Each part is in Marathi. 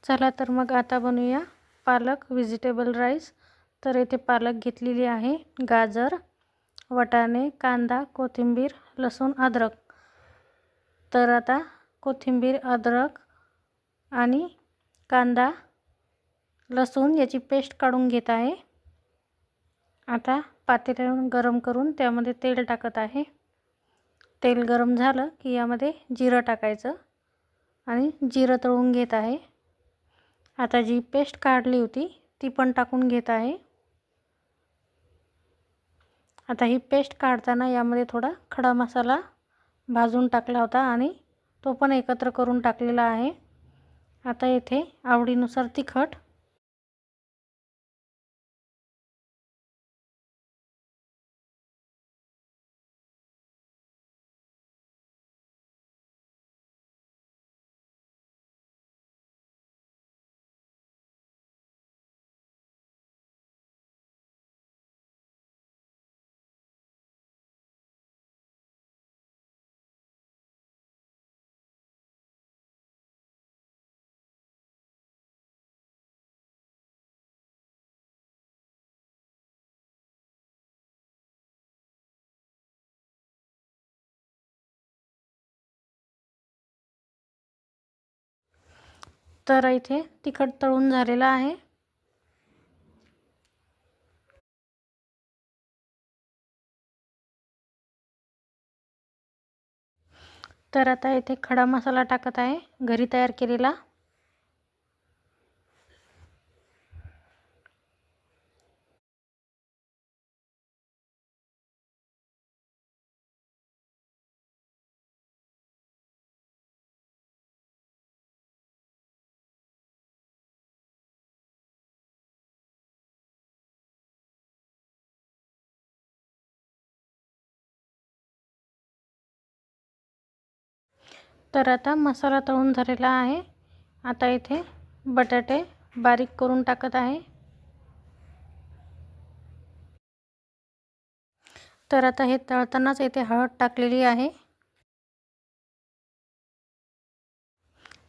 चला तर मग आता बनवूया पालक व्हेजिटेबल राईस। तर इथे पालक घेतलेली आहे, गाजर, वाटाणे, कांदा, कोथिंबीर, लसूण, अद्रक। तर आता कोथिंबीर, अद्रक आणि कांदा, लसूण याची पेस्ट काढून घेत आहे। आता पातेले गरम करून त्यामध्ये तेल टाकत आहे। तेल गरम झालं की यामध्ये जिरं टाकायचं आणि जिरं तळून घेत आहे। आता जी पेस्ट काढली होती ती पण टाकून घेत आहे। आता ही पेस्ट काढताना यामध्ये थोडा खडा मसाला भाजून टाकला होता आणि तो पण एकत्र करून टाकलेला आहे। आता इथे आवडीनुसार तिखट, तर इथे तिखट तळून झालेला आहे। तर आता इथे खडा मसाला टाकत आहे, घरी तयार केलेला। तर आता मसाला तळून झालेला आहे। आता इथे बटाटे बारीक करून टाकत आहे। तर आता हे तळतानाच इथे हळद टाकलेली आहे।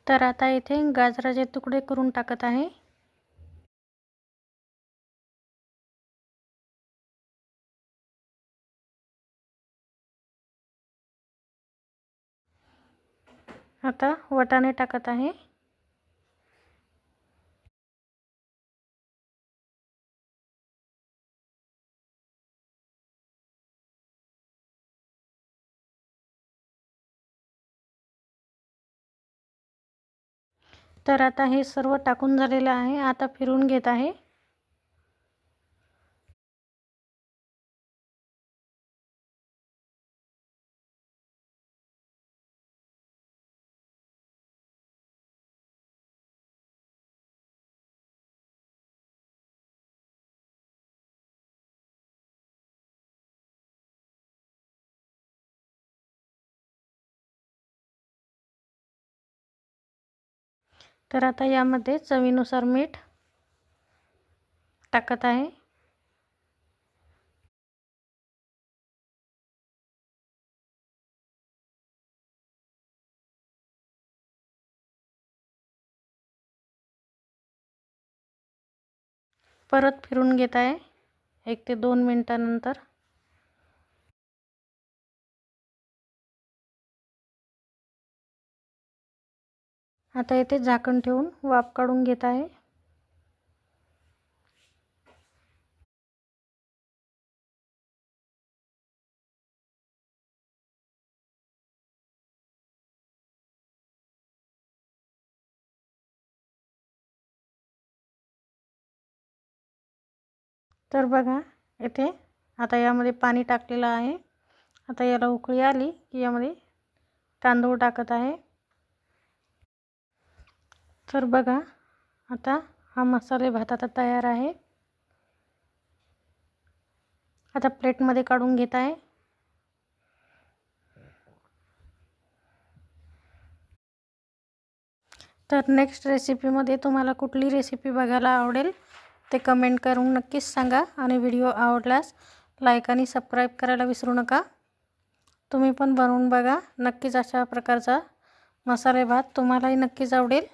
तर आता इथे गाजराचे तुकडे करून टाकत आहे। आता वाटाणे टाकत आहे। तर आता हे सर्व टाकून झालेले आहे। आता फिरवून घेत आहे। तर आता यामध्ये चवीनुसार मीठ टाकत आहे। परत फिरून घेत आहे 1 ते 2 मिनिटांनंतर। आता इथे झाकण ठेवून वाफ काढून घेत आहे। तर बघा इथे आता यामध्ये पाणी टाकलेलं आहे। आता याला उकळी आली की यामध्ये तांदूळ टाकत आहे। तर बघा आता हा मसाले भात आता तयार आहे। आता प्लेटमध्ये काढून घेत आहे। तर नेक्स्ट रेसिपीमध्ये तुम्हाला कुठली रेसिपी बघायला आवडेल ते कमेंट करून नक्कीच सांगा आणि व्हिडिओ आवडल्यास लाईक आणि सबस्क्राईब करायला विसरू नका। तुम्ही पण बनवून बघा, नक्कीच अशा प्रकारचा मसाले भात तुम्हालाही नक्कीच आवडेल।